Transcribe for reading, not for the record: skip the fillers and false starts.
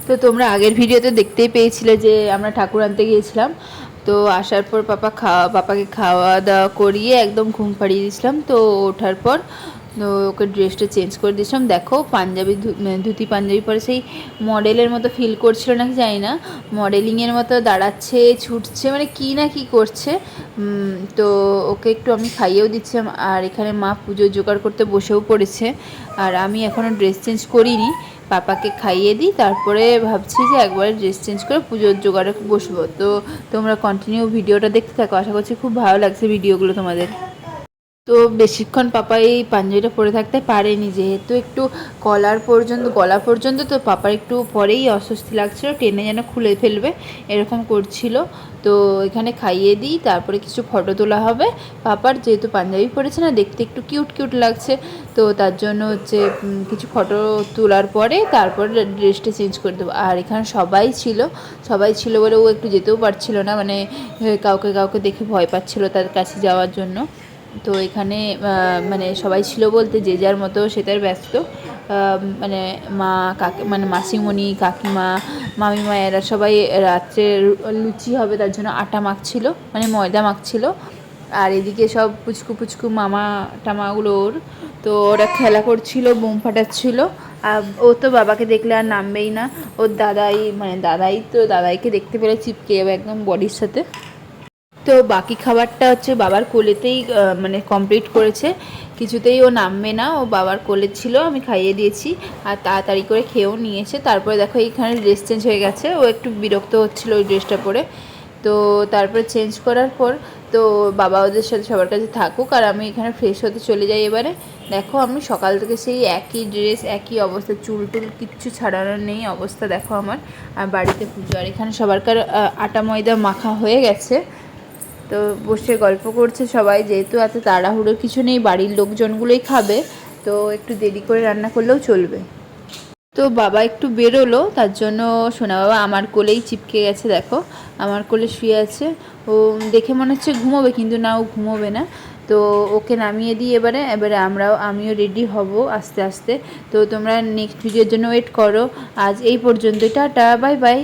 তো তোমরা আগের ভিডিওতে দেখতেই পেয়েছিলে যে আমরা ঠাকুর আনতে গিয়েছিলাম। তো আসার পর পাপাকে খাওয়া দাওয়া করিয়ে একদম ঘুম পাড়িয়ে দিয়েছিলাম। তো ওঠার পর ওকে ড্রেসটা চেঞ্জ করে দিয়েছিলাম। দেখো পাঞ্জাবি ধুতি পাঞ্জাবি পরে সেই মডেলের মতো ফিল করছিল নাকি জানি না, মডেলিংয়ের মতো দাঁড়াচ্ছে, ছুটছে, মানে কী না কী করছে। তো ওকে একটু আমি খাইয়েও দিচ্ছিলাম। আর এখানে মা পুজোর জোগাড় করতে বসেও পড়েছে। আর আমি এখনও ড্রেস চেঞ্জ করিনি, পাপাকে খাইয়ে দিই, তারপরে ভাবছি যে একবারে ড্রেস চেঞ্জ করে পুজোর জোগাড়ে বসবো। তো তোমরা কন্টিনিউ ভিডিওটা দেখতে থাকো, আশা করছি খুব ভালো লাগছে ভিডিওগুলো তোমাদের। তো বেশিক্ষণ পাপা এই পাঞ্জাবিটা পরে থাকতে পারেনি, যেহেতু একটু গলা পর্যন্ত, তো পাপার একটু পরেই অস্বস্তি লাগছিল, টেনে যেন খুলে ফেলবে এরকম করছিল। তো এখানে খাইয়ে দিই, তারপরে কিছু ফটো তোলা হবে পাপার, যেহেতু পাঞ্জাবি পরেছে না, দেখতে একটু কিউট কিউট লাগছে। তো তার জন্য হচ্ছে কিছু ফটো তোলার পরে তারপরে ড্রেসটা চেঞ্জ করে দেবো। আর এখানে সবাই ছিল বলে ও একটু যেতেও পারছিল না, মানে কাউকে কাউকে দেখে ভয় পাচ্ছিল তার কাছে যাওয়ার জন্য। তো এখানে মানে সবাই ছিল বলতে যে যার মতো সে তার ব্যস্ত। মানে মানে মাসিমণি, কাকিমা, মামিমা এরা সবাই রাত্রে লুচি হবে তার জন্য আটা মাখছিল, মানে ময়দা মাখছিল। আর এদিকে সব পুচকু পুচকু মামা টামাগুলো তো ওরা খেলা করছিল, বোম ফাটাচ্ছিল। আর ও তো বাবাকে দেখলে আর নামবেই না, ওর দাদাইকে দেখতে পেলে চিপকে যাবে একদম বডির সাথে। তো বাকি খাবারটা হচ্ছে বাবার কোলেতেই মানে কমপ্লিট করেছে, কিছুতেই ও নামবে না, ও বাবার কোলে ছিল, আমি খাইয়ে দিয়েছি আর তাড়াতাড়ি করে খেয়েও নিয়েছে। তারপরে দেখো এইখানে ড্রেস চেঞ্জ হয়ে গেছে, ও একটু বিরক্ত হচ্ছিলো ওই ড্রেসটা পরে। তো তারপরে চেঞ্জ করার পর তো বাবা ওদের সাথে সবার কাছে থাকুক, আর আমি এখানে ফ্রেশ হতে চলে যাই এবারে। দেখো আমি সকাল থেকে সেই একই ড্রেস, একই অবস্থা, চুল টুল কিচ্ছু ছাড়ানোর নেই অবস্থা দেখো আমার। আর বাড়িতে পুজো, আর এখানে সবারকার আটা ময়দা মাখা হয়ে গেছে। তো বসে গল্প করছে সবাই, যেহেতু এত তাড়াহুড়োর কিছু নেই, বাড়ির লোকজনগুলোই খাবে, তো একটু দেরি করে রান্না করলেও চলবে। তো বাবা একটু বেরোলো, তার জন্য সোনা বাবা আমার কোলেই চিপকে গেছে, দেখো আমার কোলে শুয়ে আছে। ও দেখে মনে হচ্ছে ঘুমোবে, কিন্তু না, ও ঘুমোবে না। তো ওকে নামিয়ে দিই এবারে আমিও রেডি হব আস্তে আস্তে। তো তোমরা নেক্সট ভিডিওর জন্য ওয়েট করো। আজ এই পর্যন্ত, টাটা, বাই বাই।